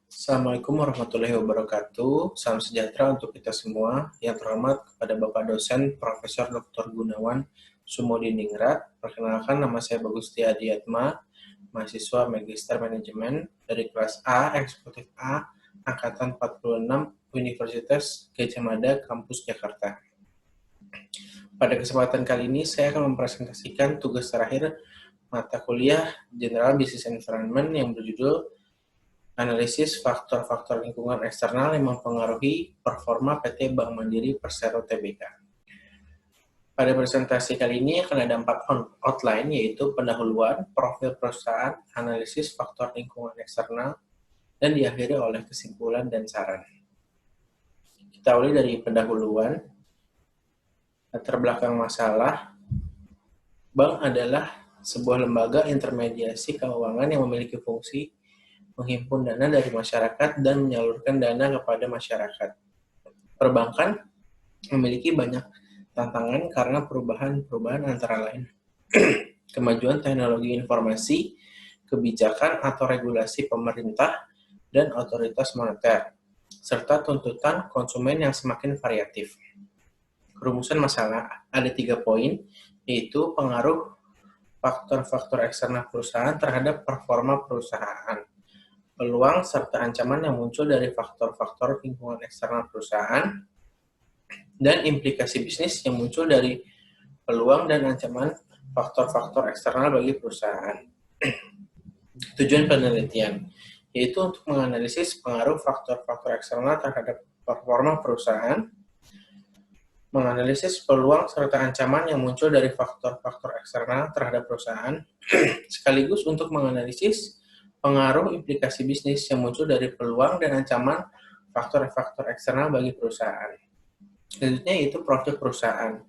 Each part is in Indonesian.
Assalamualaikum warahmatullahi wabarakatuh. Salam sejahtera untuk kita semua. Yang terhormat kepada Bapak dosen Profesor Dr. Gunawan Sumodiningrat. Perkenalkan, nama saya Bagus Adiatma, mahasiswa Magister Manajemen dari kelas A, Eksekutif A, Angkatan 46, Universitas Gadjah Mada, Kampus Jakarta. Pada kesempatan kali ini, saya akan mempresentasikan tugas terakhir mata kuliah General Business Environment yang berjudul Analisis faktor-faktor lingkungan eksternal yang mempengaruhi performa PT Bank Mandiri Persero Tbk. Pada presentasi kali ini akan ada 4 outline, yaitu pendahuluan, profil perusahaan, analisis faktor lingkungan eksternal, dan diakhiri oleh kesimpulan dan saran. Kita awali dari pendahuluan. Latar belakang masalah. Bank adalah sebuah lembaga intermediasi keuangan yang memiliki fungsi menghimpun dana dari masyarakat dan menyalurkan dana kepada masyarakat. Perbankan memiliki banyak tantangan karena perubahan antara lain kemajuan teknologi informasi, kebijakan atau regulasi pemerintah dan otoritas moneter, serta tuntutan konsumen yang semakin variatif. Rumusan masalah ada 3 poin, yaitu pengaruh faktor-faktor eksternal perusahaan terhadap performa perusahaan, peluang serta ancaman yang muncul dari faktor-faktor lingkungan eksternal perusahaan, dan implikasi bisnis yang muncul dari peluang dan ancaman faktor-faktor eksternal bagi perusahaan. Tujuan penelitian yaitu untuk menganalisis pengaruh faktor-faktor eksternal terhadap performa perusahaan, menganalisis peluang serta ancaman yang muncul dari faktor-faktor eksternal terhadap perusahaan, sekaligus untuk menganalisis pengaruh implikasi bisnis yang muncul dari peluang dan ancaman faktor-faktor eksternal bagi perusahaan. Selanjutnya yaitu profil perusahaan.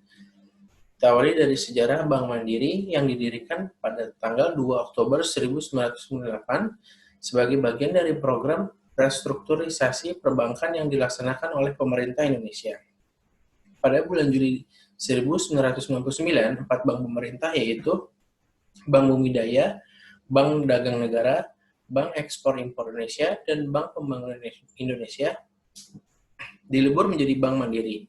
Kita awali dari sejarah Bank Mandiri yang didirikan pada tanggal 2 Oktober 1998 sebagai bagian dari program restrukturisasi perbankan yang dilaksanakan oleh pemerintah Indonesia. Pada bulan Juli 1999, 4 bank pemerintah yaitu Bank Bumidaya, Bank Dagang Negara, Bank Ekspor Impor Indonesia, dan Bank Pembangunan Indonesia dilebur menjadi Bank Mandiri,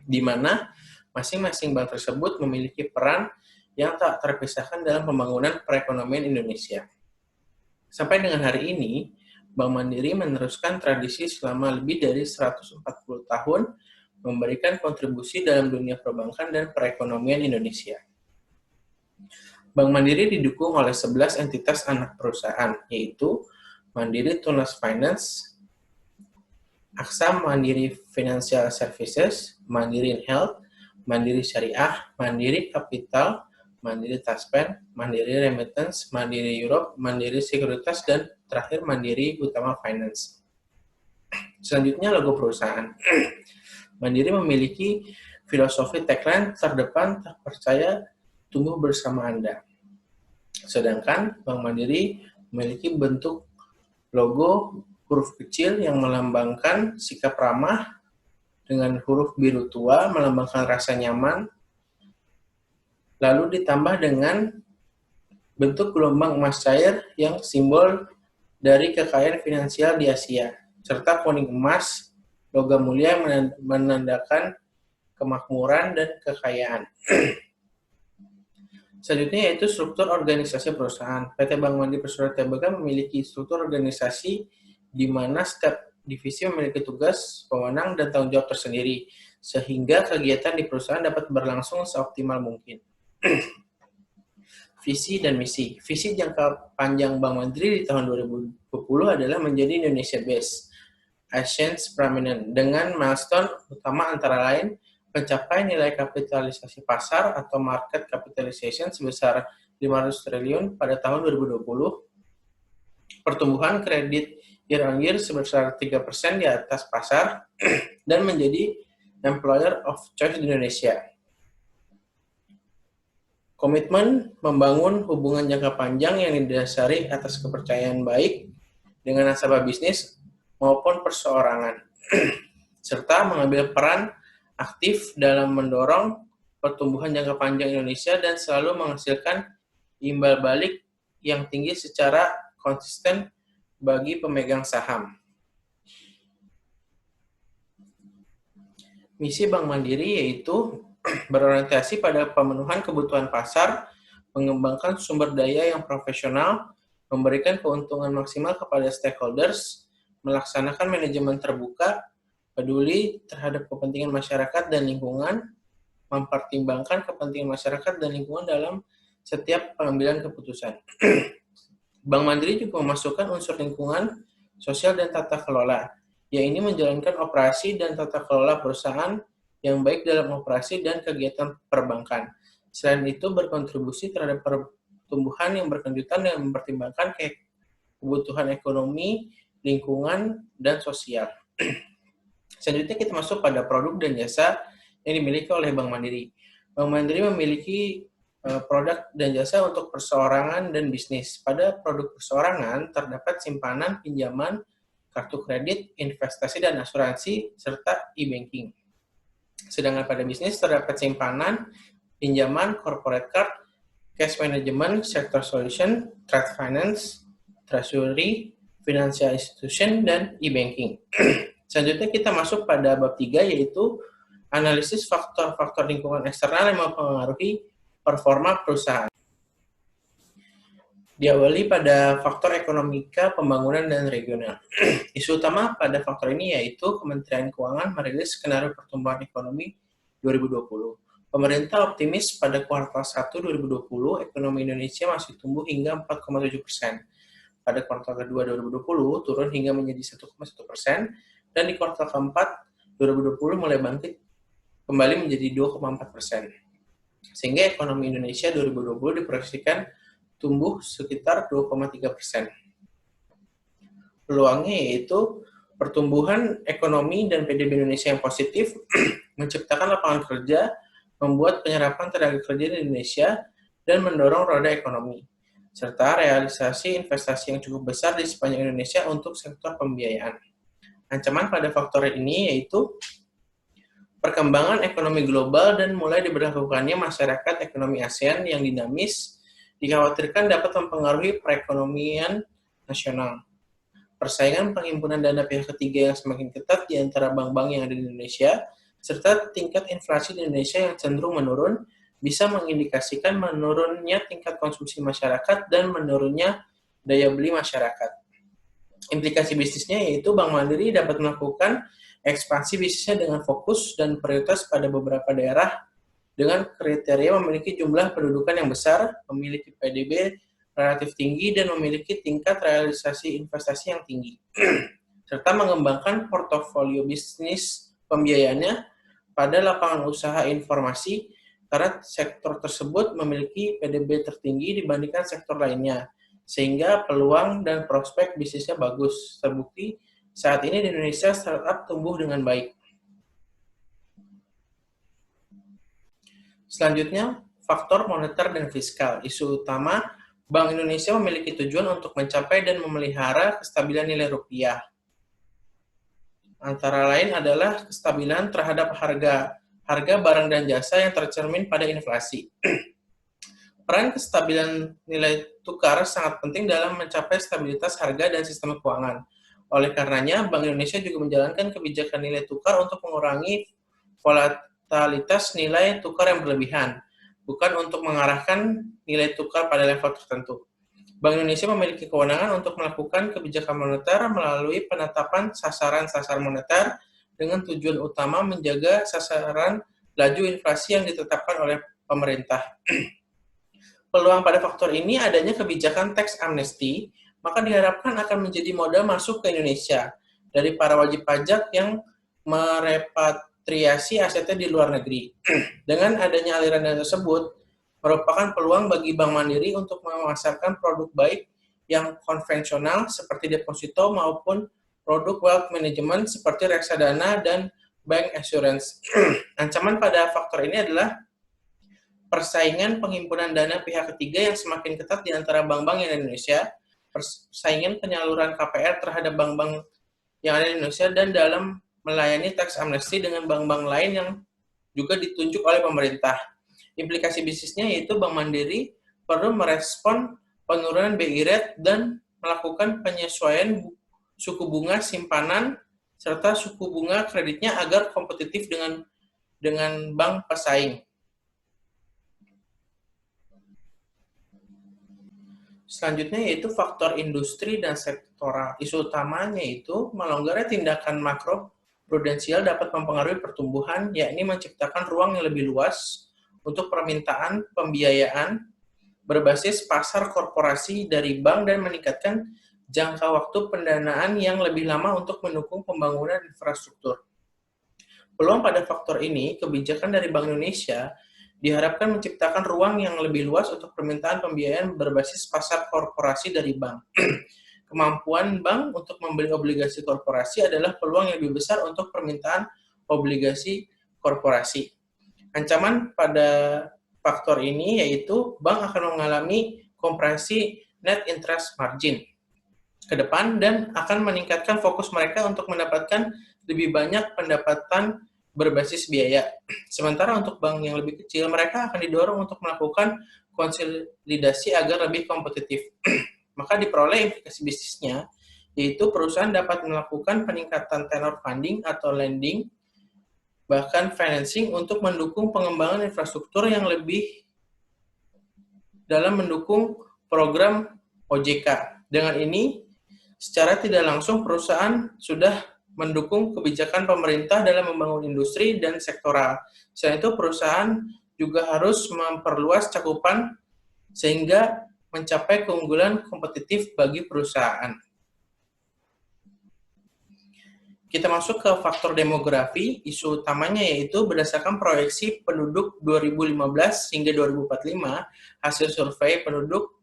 di mana masing-masing bank tersebut memiliki peran yang tak terpisahkan dalam pembangunan perekonomian Indonesia. Sampai dengan hari ini, Bank Mandiri meneruskan tradisi selama lebih dari 140 tahun memberikan kontribusi dalam dunia perbankan dan perekonomian Indonesia. Bank Mandiri didukung oleh 11 entitas anak perusahaan, yaitu Mandiri Tunas Finance, Aksa Mandiri Financial Services, Mandiri Health, Mandiri Syariah, Mandiri Capital, Mandiri Taspen, Mandiri Remittance, Mandiri Europe, Mandiri Sekuritas, dan terakhir Mandiri Utama Finance. Selanjutnya logo perusahaan. Mandiri memiliki filosofi tagline terdepan, terpercaya, tumbuh bersama Anda. Sedangkan Bank Mandiri memiliki bentuk logo huruf kecil yang melambangkan sikap ramah, dengan huruf biru tua melambangkan rasa nyaman, lalu ditambah dengan bentuk gelombang emas cair yang simbol dari kekayaan finansial di Asia, serta kuning emas, logam mulia yang menandakan kemakmuran dan kekayaan. Selanjutnya yaitu struktur organisasi perusahaan. PT Bank Mandiri Persero Tbk memiliki struktur organisasi di mana setiap divisi memiliki tugas, wewenang, dan tanggung jawab tersendiri, sehingga kegiatan di perusahaan dapat berlangsung seoptimal mungkin. Visi dan misi. Visi jangka panjang Bank Mandiri di tahun 2020 adalah menjadi Indonesia Best, Asians Prominent, dengan milestone utama antara lain mencapai nilai kapitalisasi pasar atau market capitalization sebesar 500 triliun pada tahun 2020, pertumbuhan kredit year on year sebesar 3% di atas pasar, dan menjadi employer of choice di Indonesia. Komitmen membangun hubungan jangka panjang yang didasari atas kepercayaan baik dengan nasabah bisnis maupun perseorangan, serta mengambil peran aktif dalam mendorong pertumbuhan jangka panjang Indonesia dan selalu menghasilkan imbal balik yang tinggi secara konsisten bagi pemegang saham. Misi Bank Mandiri yaitu berorientasi pada pemenuhan kebutuhan pasar, mengembangkan sumber daya yang profesional, memberikan keuntungan maksimal kepada stakeholders, melaksanakan manajemen terbuka, peduli terhadap kepentingan masyarakat dan lingkungan, mempertimbangkan kepentingan masyarakat dan lingkungan dalam setiap pengambilan keputusan. Bank Mandiri juga memasukkan unsur lingkungan, sosial, dan tata kelola, yaitu menjalankan operasi dan tata kelola perusahaan yang baik dalam operasi dan kegiatan perbankan. Selain itu, berkontribusi terhadap pertumbuhan yang berkelanjutan dan mempertimbangkan kebutuhan ekonomi, lingkungan, dan sosial. Selanjutnya kita masuk pada produk dan jasa yang dimiliki oleh Bank Mandiri. Bank Mandiri memiliki produk dan jasa untuk perseorangan dan bisnis. Pada produk perseorangan terdapat simpanan, pinjaman, kartu kredit, investasi dan asuransi, serta e-banking. Sedangkan pada bisnis terdapat simpanan, pinjaman, corporate card, cash management, sector solution, trade finance, treasury, financial institution, dan e-banking. Selanjutnya kita masuk pada bab 3 yaitu analisis faktor-faktor lingkungan eksternal yang mempengaruhi performa perusahaan. Diawali pada faktor ekonomika, pembangunan, dan regional. Isu utama pada faktor ini yaitu Kementerian Keuangan merilis skenario pertumbuhan ekonomi 2020. Pemerintah optimis pada kuartal 1 2020 ekonomi Indonesia masih tumbuh hingga 4,7%. Pada kuartal kedua 2020 turun hingga menjadi 1,1%, dan di kuartal keempat 2020 mulai bangkit kembali menjadi 2,4%. Sehingga ekonomi Indonesia 2020 diproyeksikan tumbuh sekitar 2,3%. Peluangnya yaitu pertumbuhan ekonomi dan PDB Indonesia yang positif, menciptakan lapangan kerja, membuat penyerapan tenaga kerja di Indonesia, dan mendorong roda ekonomi, serta realisasi investasi yang cukup besar di sepanjang Indonesia untuk sektor pembiayaan. Ancaman pada faktor ini yaitu perkembangan ekonomi global dan mulai diberlakukannya masyarakat ekonomi ASEAN yang dinamis dikhawatirkan dapat mempengaruhi perekonomian nasional. Persaingan penghimpunan dana pihak ketiga yang semakin ketat di antara bank-bank yang ada di Indonesia, serta tingkat inflasi di Indonesia yang cenderung menurun, bisa mengindikasikan menurunnya tingkat konsumsi masyarakat dan menurunnya daya beli masyarakat. Implikasi bisnisnya yaitu Bank Mandiri dapat melakukan ekspansi bisnisnya dengan fokus dan prioritas pada beberapa daerah dengan kriteria memiliki jumlah pendudukan yang besar, memiliki PDB relatif tinggi, dan memiliki tingkat realisasi investasi yang tinggi, serta mengembangkan portofolio bisnis pembiayaannya pada lapangan usaha informasi karena sektor tersebut memiliki PDB tertinggi dibandingkan sektor lainnya, sehingga peluang dan prospek bisnisnya bagus. Terbukti saat ini di Indonesia startup tumbuh dengan baik. Selanjutnya, faktor moneter dan fiskal. Isu utama, Bank Indonesia memiliki tujuan untuk mencapai dan memelihara kestabilan nilai rupiah. Antara lain adalah kestabilan terhadap harga barang dan jasa yang tercermin pada inflasi. Peran kestabilan nilai tukar sangat penting dalam mencapai stabilitas harga dan sistem keuangan. Oleh karenanya, Bank Indonesia juga menjalankan kebijakan nilai tukar untuk mengurangi volatilitas nilai tukar yang berlebihan, bukan untuk mengarahkan nilai tukar pada level tertentu. Bank Indonesia memiliki kewenangan untuk melakukan kebijakan moneter melalui penetapan sasaran-sasaran moneter dengan tujuan utama menjaga sasaran laju inflasi yang ditetapkan oleh pemerintah. Peluang pada faktor ini adanya kebijakan tax amnesty, maka diharapkan akan menjadi modal masuk ke Indonesia dari para wajib pajak yang merepatriasi asetnya di luar negeri. Dengan adanya aliran dana tersebut, merupakan peluang bagi Bank Mandiri untuk memasarkan produk baik yang konvensional seperti deposito maupun produk wealth management seperti reksadana dan bank assurance. Ancaman pada faktor ini adalah persaingan penghimpunan dana pihak ketiga yang semakin ketat di antara bank-bank yang ada di Indonesia, persaingan penyaluran KPR terhadap bank-bank yang ada di Indonesia, dan dalam melayani tax amnesty dengan bank-bank lain yang juga ditunjuk oleh pemerintah. Implikasi bisnisnya yaitu Bank Mandiri perlu merespon penurunan BI rate dan melakukan penyesuaian suku bunga simpanan serta suku bunga kreditnya agar kompetitif dengan bank pesaing. Selanjutnya yaitu faktor industri dan sektoral. Isu utamanya itu melonggarnya tindakan makro prudensial dapat mempengaruhi pertumbuhan, yakni menciptakan ruang yang lebih luas untuk permintaan pembiayaan berbasis pasar korporasi dari bank dan meningkatkan jangka waktu pendanaan yang lebih lama untuk mendukung pembangunan infrastruktur. Peluang pada faktor ini, kebijakan dari Bank Indonesia diharapkan menciptakan ruang yang lebih luas untuk permintaan pembiayaan berbasis pasar korporasi dari bank. Kemampuan bank untuk membeli obligasi korporasi adalah peluang yang lebih besar untuk permintaan obligasi korporasi. Ancaman pada faktor ini yaitu bank akan mengalami kompresi net interest margin ke depan dan akan meningkatkan fokus mereka untuk mendapatkan lebih banyak pendapatan berbasis biaya. Sementara untuk bank yang lebih kecil, mereka akan didorong untuk melakukan konsolidasi agar lebih kompetitif. Maka diperoleh implikasi bisnisnya, yaitu perusahaan dapat melakukan peningkatan tenor funding atau lending, bahkan financing untuk mendukung pengembangan infrastruktur yang lebih dalam mendukung program OJK. Dengan ini, secara tidak langsung perusahaan sudah mendukung kebijakan pemerintah dalam membangun industri dan sektoral. Selain itu, perusahaan juga harus memperluas cakupan sehingga mencapai keunggulan kompetitif bagi perusahaan. Kita masuk ke faktor demografi. Isu utamanya yaitu berdasarkan proyeksi penduduk 2015 hingga 2045, hasil survei penduduk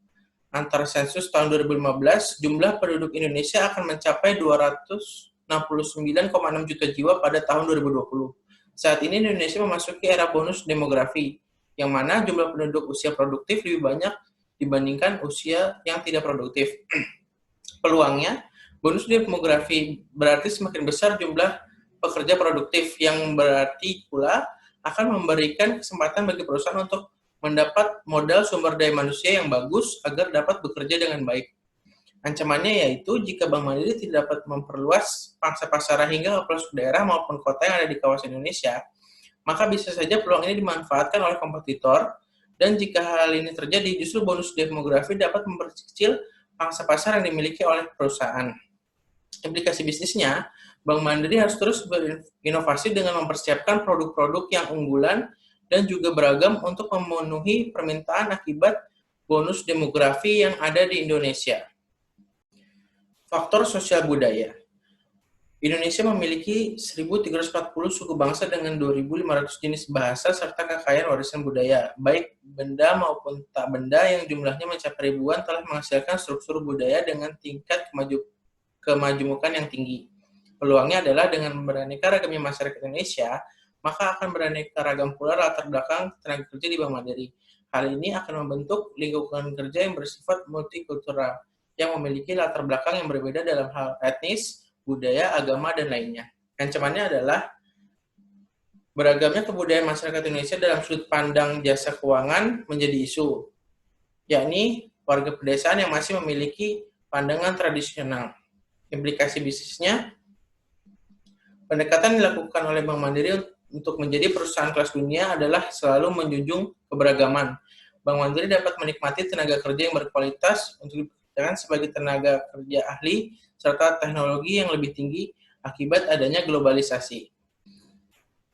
antar sensus tahun 2015, jumlah penduduk Indonesia akan mencapai 269,6 juta jiwa pada tahun 2020. Saat ini Indonesia memasuki era bonus demografi, yang mana jumlah penduduk usia produktif lebih banyak dibandingkan usia yang tidak produktif. Peluangnya, bonus demografi berarti semakin besar jumlah pekerja produktif, yang berarti pula akan memberikan kesempatan bagi perusahaan untuk mendapat modal sumber daya manusia yang bagus agar dapat bekerja dengan baik. Ancamannya yaitu jika Bank Mandiri tidak dapat memperluas pangsa pasar hingga ke pelosok daerah maupun kota yang ada di kawasan Indonesia, maka bisa saja peluang ini dimanfaatkan oleh kompetitor, dan jika hal ini terjadi, justru bonus demografi dapat memperkecil pangsa pasar yang dimiliki oleh perusahaan. Implikasi bisnisnya, Bank Mandiri harus terus berinovasi dengan mempersiapkan produk-produk yang unggulan dan juga beragam untuk memenuhi permintaan akibat bonus demografi yang ada di Indonesia. Faktor sosial budaya. Indonesia memiliki 1.340 suku bangsa dengan 2.500 jenis bahasa serta kekayaan warisan budaya, baik benda maupun tak benda yang jumlahnya mencapai ribuan telah menghasilkan struktur budaya dengan tingkat kemajemukan yang tinggi. Peluangnya adalah dengan beraneka ragamnya masyarakat Indonesia, maka akan beraneka ragam pula latar belakang tenaga kerja di Bank Mandiri. Hal ini akan membentuk lingkungan kerja yang bersifat multikultural, yang memiliki latar belakang yang berbeda dalam hal etnis, budaya, agama, dan lainnya. Ancamannya adalah beragamnya kebudayaan masyarakat Indonesia dalam sudut pandang jasa keuangan menjadi isu, yakni warga pedesaan yang masih memiliki pandangan tradisional. Implikasi bisnisnya, pendekatan dilakukan oleh Bank Mandiri untuk menjadi perusahaan kelas dunia adalah selalu menjunjung keberagaman. Bank Mandiri dapat menikmati tenaga kerja yang berkualitas untuk dipekerjakan sebagai tenaga kerja ahli serta teknologi yang lebih tinggi akibat adanya globalisasi.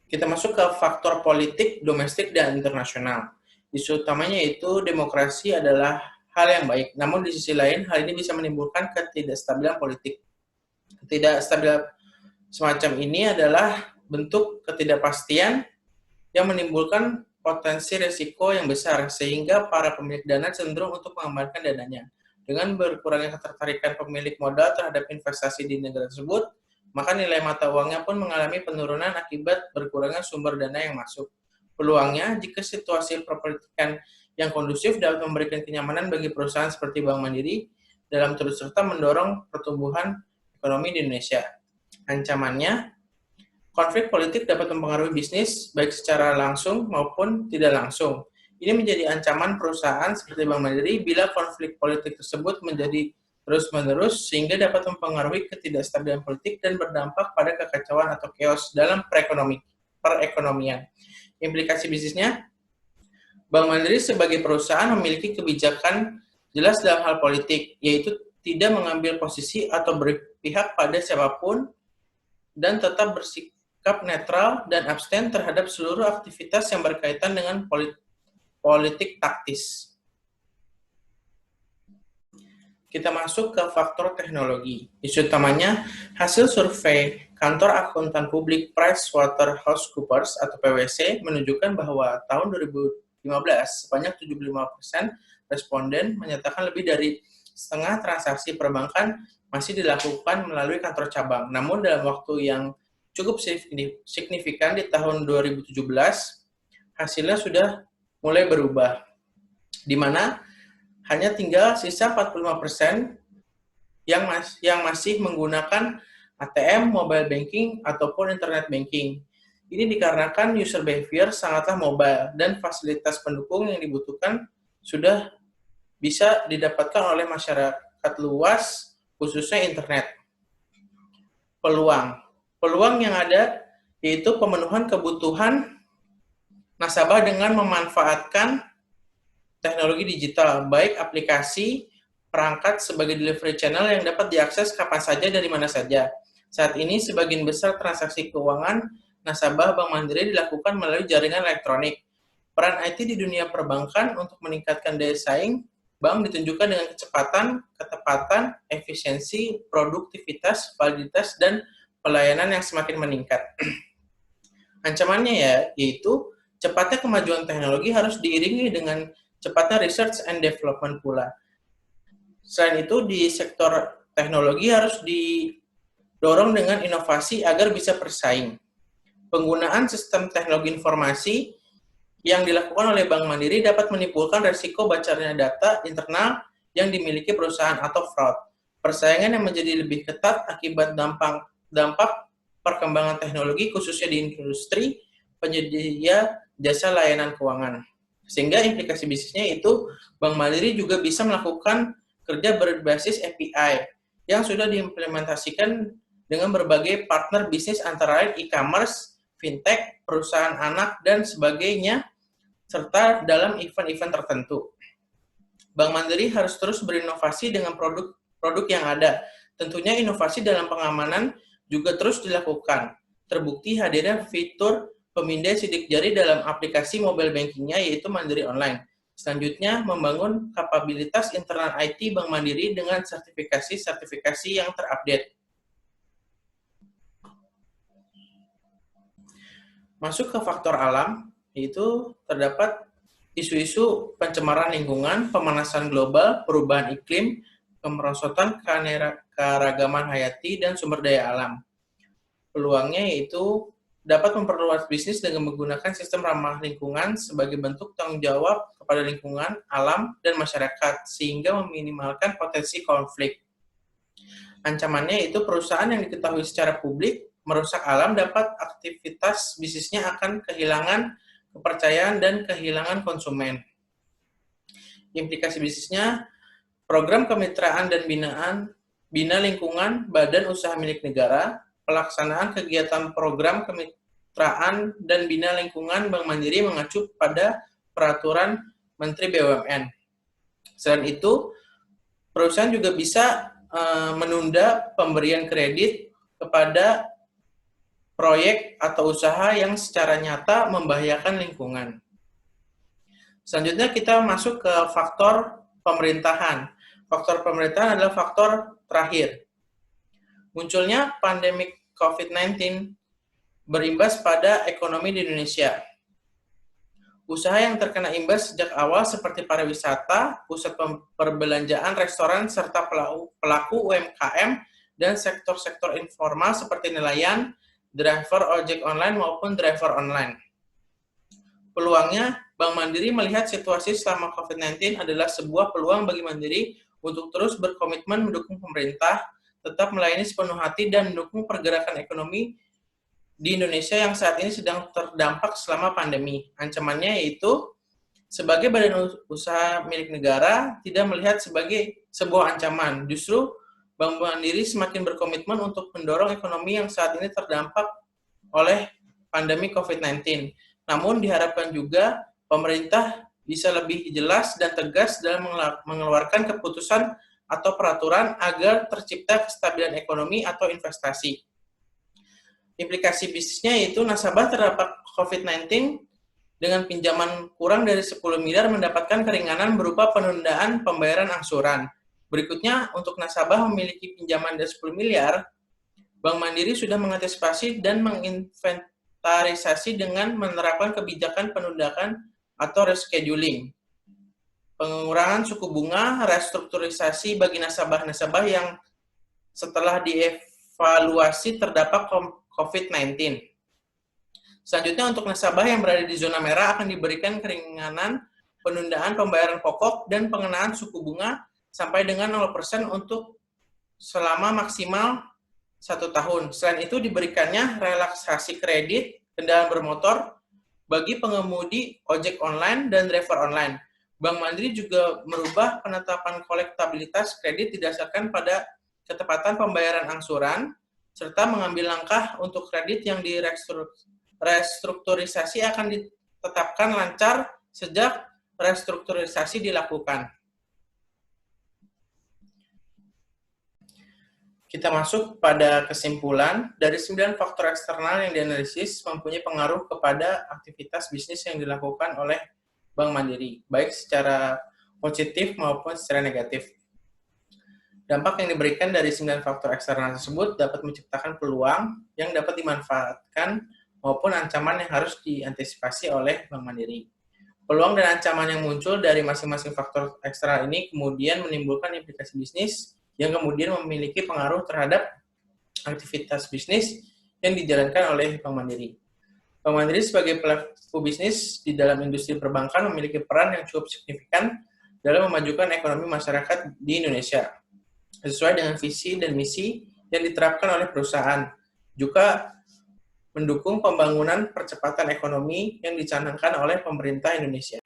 Kita masuk ke faktor politik, domestik, dan internasional. Isu utamanya yaitu demokrasi adalah hal yang baik, namun di sisi lain hal ini bisa menimbulkan ketidakstabilan politik. Ketidakstabilan semacam ini adalah bentuk ketidakpastian yang menimbulkan potensi risiko yang besar, sehingga para pemilik dana cenderung untuk mengembalikan dananya. Dengan berkurangnya ketertarikan pemilik modal terhadap investasi di negara tersebut, maka nilai mata uangnya pun mengalami penurunan akibat berkurangnya sumber dana yang masuk. Peluangnya, jika situasi perpolitikan yang kondusif dapat memberikan kenyamanan bagi perusahaan seperti Bank Mandiri dalam turut serta mendorong pertumbuhan ekonomi di Indonesia. Ancamannya, konflik politik dapat mempengaruhi bisnis baik secara langsung maupun tidak langsung. Ini menjadi ancaman perusahaan seperti Bank Mandiri bila konflik politik tersebut menjadi terus-menerus sehingga dapat mempengaruhi ketidakstabilan politik dan berdampak pada kekacauan atau chaos dalam perekonomian. Implikasi bisnisnya, Bank Mandiri sebagai perusahaan memiliki kebijakan jelas dalam hal politik, yaitu tidak mengambil posisi atau berpihak pada siapapun dan tetap bersikap netral dan abstain terhadap seluruh aktivitas yang berkaitan dengan politik taktis. Kita masuk ke faktor teknologi. Isu utamanya, hasil survei kantor akuntan publik PricewaterhouseCoopers atau PwC menunjukkan bahwa tahun 2015 sebanyak 75% responden menyatakan lebih dari setengah transaksi perbankan masih dilakukan melalui kantor cabang. Namun dalam waktu yang cukup signifikan di tahun 2017, hasilnya sudah mulai berubah, di mana hanya tinggal sisa 45% yang masih menggunakan ATM, mobile banking, ataupun internet banking. Ini dikarenakan user behavior sangatlah mobile dan fasilitas pendukung yang dibutuhkan sudah bisa didapatkan oleh masyarakat luas, khususnya internet. Peluang yang ada yaitu pemenuhan kebutuhan nasabah dengan memanfaatkan teknologi digital, baik aplikasi, perangkat sebagai delivery channel yang dapat diakses kapan saja dari mana saja. Saat ini, sebagian besar transaksi keuangan nasabah Bank Mandiri dilakukan melalui jaringan elektronik. Peran IT di dunia perbankan untuk meningkatkan daya saing, bank ditunjukkan dengan kecepatan, ketepatan, efisiensi, produktivitas, validitas, dan pelayanan yang semakin meningkat. Ancamannya yaitu cepatnya kemajuan teknologi harus diiringi dengan cepatnya research and development pula. Selain itu, di sektor teknologi harus didorong dengan inovasi agar bisa bersaing. Penggunaan sistem teknologi informasi yang dilakukan oleh Bank Mandiri dapat menimbulkan resiko bocornya data internal yang dimiliki perusahaan atau fraud. Persaingan yang menjadi lebih ketat akibat dampak perkembangan teknologi khususnya di industri penyedia jasa layanan keuangan. Sehingga implikasi bisnisnya itu Bank Mandiri juga bisa melakukan kerja berbasis API yang sudah diimplementasikan dengan berbagai partner bisnis antara lain e-commerce, fintech, perusahaan anak, dan sebagainya, serta dalam event-event tertentu. Bank Mandiri harus terus berinovasi dengan produk yang ada. Tentunya inovasi dalam pengamanan juga terus dilakukan. Terbukti hadirnya fitur pemindai sidik jari dalam aplikasi mobile banking-nya, yaitu Mandiri Online. Selanjutnya, membangun kapabilitas internal IT Bank Mandiri dengan sertifikasi yang terupdate. Masuk ke faktor alam, yaitu terdapat isu-isu pencemaran lingkungan, pemanasan global, perubahan iklim, kemerosotan keragaman hayati, dan sumber daya alam. Peluangnya yaitu dapat memperluas bisnis dengan menggunakan sistem ramah lingkungan sebagai bentuk tanggung jawab kepada lingkungan, alam, dan masyarakat, sehingga meminimalkan potensi konflik. Ancamannya yaitu perusahaan yang diketahui secara publik merusak alam dapat aktivitas bisnisnya akan kehilangan kepercayaan dan kehilangan konsumen. Implikasi bisnisnya, program kemitraan dan bina lingkungan badan usaha milik negara, pelaksanaan kegiatan program kemitraan dan bina lingkungan Bank Mandiri mengacu pada peraturan Menteri BUMN. Selain itu, perusahaan juga bisa menunda pemberian kredit kepada proyek atau usaha yang secara nyata membahayakan lingkungan. Selanjutnya kita masuk ke faktor pemerintahan. Faktor pemerintahan adalah faktor terakhir. Munculnya pandemi COVID-19 berimbas pada ekonomi di Indonesia. Usaha yang terkena imbas sejak awal seperti pariwisata, pusat perbelanjaan, restoran, serta pelaku UMKM dan sektor-sektor informal seperti nelayan, driver ojek online maupun driver online. Peluangnya, Bank Mandiri melihat situasi selama COVID-19 adalah sebuah peluang bagi Mandiri untuk terus berkomitmen mendukung pemerintah, tetap melayani sepenuh hati dan mendukung pergerakan ekonomi di Indonesia yang saat ini sedang terdampak selama pandemi. Ancamannya yaitu sebagai badan usaha milik negara tidak melihat sebagai sebuah ancaman. Justru Bank Mandiri semakin berkomitmen untuk mendorong ekonomi yang saat ini terdampak oleh pandemi COVID-19. Namun diharapkan juga pemerintah bisa lebih jelas dan tegas dalam mengeluarkan keputusan atau peraturan agar tercipta kestabilan ekonomi atau investasi. Implikasi bisnisnya yaitu nasabah terdampak COVID-19 dengan pinjaman kurang dari 10 miliar mendapatkan keringanan berupa penundaan pembayaran angsuran. Berikutnya, untuk nasabah memiliki pinjaman dari 10 miliar, Bank Mandiri sudah mengantisipasi dan menginventarisasi dengan menerapkan kebijakan penundaan atau rescheduling. Pengurangan suku bunga, restrukturisasi bagi nasabah-nasabah yang setelah dievaluasi terdampak COVID-19. Selanjutnya, untuk nasabah yang berada di zona merah akan diberikan keringanan penundaan pembayaran pokok dan pengenaan suku bunga sampai dengan 0% untuk selama maksimal 1 tahun. Selain itu, diberikannya relaksasi kredit kendaraan bermotor bagi pengemudi ojek online dan driver online. Bank Mandiri juga merubah penetapan kolektabilitas kredit didasarkan pada ketepatan pembayaran angsuran, serta mengambil langkah untuk kredit yang restrukturisasi akan ditetapkan lancar sejak restrukturisasi dilakukan. Kita masuk pada kesimpulan, dari 9 faktor eksternal yang dianalisis mempunyai pengaruh kepada aktivitas bisnis yang dilakukan oleh Bank Mandiri, baik secara positif maupun secara negatif. Dampak yang diberikan dari 9 faktor eksternal tersebut dapat menciptakan peluang yang dapat dimanfaatkan maupun ancaman yang harus diantisipasi oleh Bank Mandiri. Peluang dan ancaman yang muncul dari masing-masing faktor eksternal ini kemudian menimbulkan implikasi bisnis yang kemudian memiliki pengaruh terhadap aktivitas bisnis yang dijalankan oleh Bank Mandiri. Bank Mandiri sebagai pelaku bisnis di dalam industri perbankan memiliki peran yang cukup signifikan dalam memajukan ekonomi masyarakat di Indonesia, sesuai dengan visi dan misi yang diterapkan oleh perusahaan. Juga mendukung pembangunan percepatan ekonomi yang dicanangkan oleh pemerintah Indonesia.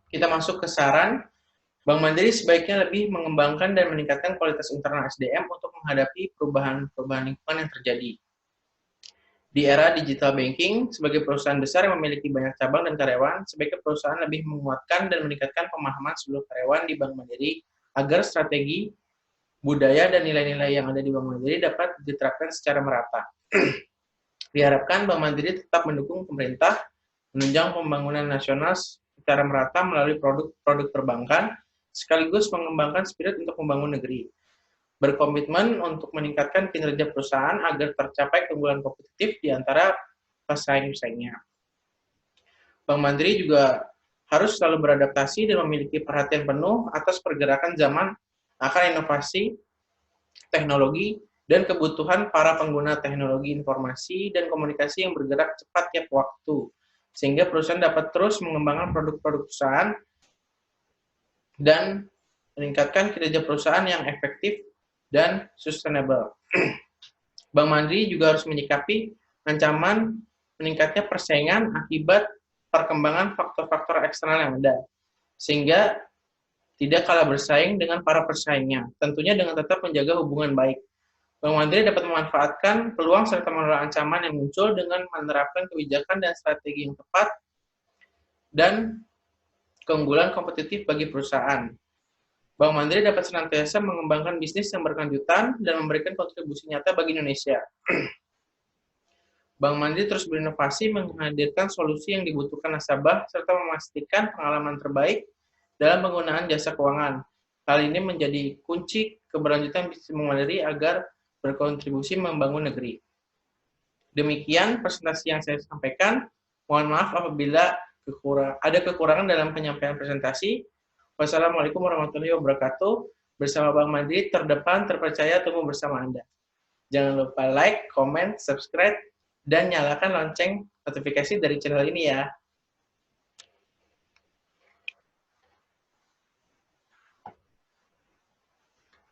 Kita masuk ke saran. Bank Mandiri sebaiknya lebih mengembangkan dan meningkatkan kualitas internal SDM untuk menghadapi perubahan lingkungan yang terjadi. Di era digital banking, sebagai perusahaan besar yang memiliki banyak cabang dan karyawan, sebaiknya perusahaan lebih menguatkan dan meningkatkan pemahaman seluruh karyawan di Bank Mandiri agar strategi, budaya, dan nilai-nilai yang ada di Bank Mandiri dapat diterapkan secara merata. Diharapkan Bank Mandiri tetap mendukung pemerintah, menunjang pembangunan nasional secara merata melalui produk-produk perbankan, sekaligus mengembangkan spirit untuk membangun negeri. Berkomitmen untuk meningkatkan kinerja perusahaan agar tercapai keunggulan kompetitif di antara pesaing-pesaingnya. Bank Mandiri juga harus selalu beradaptasi dan memiliki perhatian penuh atas pergerakan zaman akan inovasi, teknologi, dan kebutuhan para pengguna teknologi informasi dan komunikasi yang bergerak cepat tiap waktu, sehingga perusahaan dapat terus mengembangkan produk-produk perusahaan dan meningkatkan kinerja perusahaan yang efektif dan sustainable. Bank Mandiri juga harus menyikapi ancaman meningkatnya persaingan akibat perkembangan faktor-faktor eksternal yang ada, sehingga tidak kalah bersaing dengan para pesaingnya, tentunya dengan tetap menjaga hubungan baik. Bank Mandiri dapat memanfaatkan peluang serta menolak ancaman yang muncul dengan menerapkan kebijakan dan strategi yang tepat dan keunggulan kompetitif bagi perusahaan. Bank Mandiri dapat senantiasa mengembangkan bisnis yang berkelanjutan dan memberikan kontribusi nyata bagi Indonesia. Bank Mandiri terus berinovasi menghadirkan solusi yang dibutuhkan nasabah serta memastikan pengalaman terbaik dalam penggunaan jasa keuangan. Hal ini menjadi kunci keberlanjutan bisnis Bank Mandiri agar berkontribusi membangun negeri. Demikian presentasi yang saya sampaikan. Mohon maaf apabila ada kekurangan dalam penyampaian presentasi. Wassalamualaikum warahmatullahi wabarakatuh. Bersama Bank Mandiri, terdepan, terpercaya, tumbuh bersama Anda. Jangan lupa like, comment, subscribe, dan nyalakan lonceng notifikasi dari channel ini ya.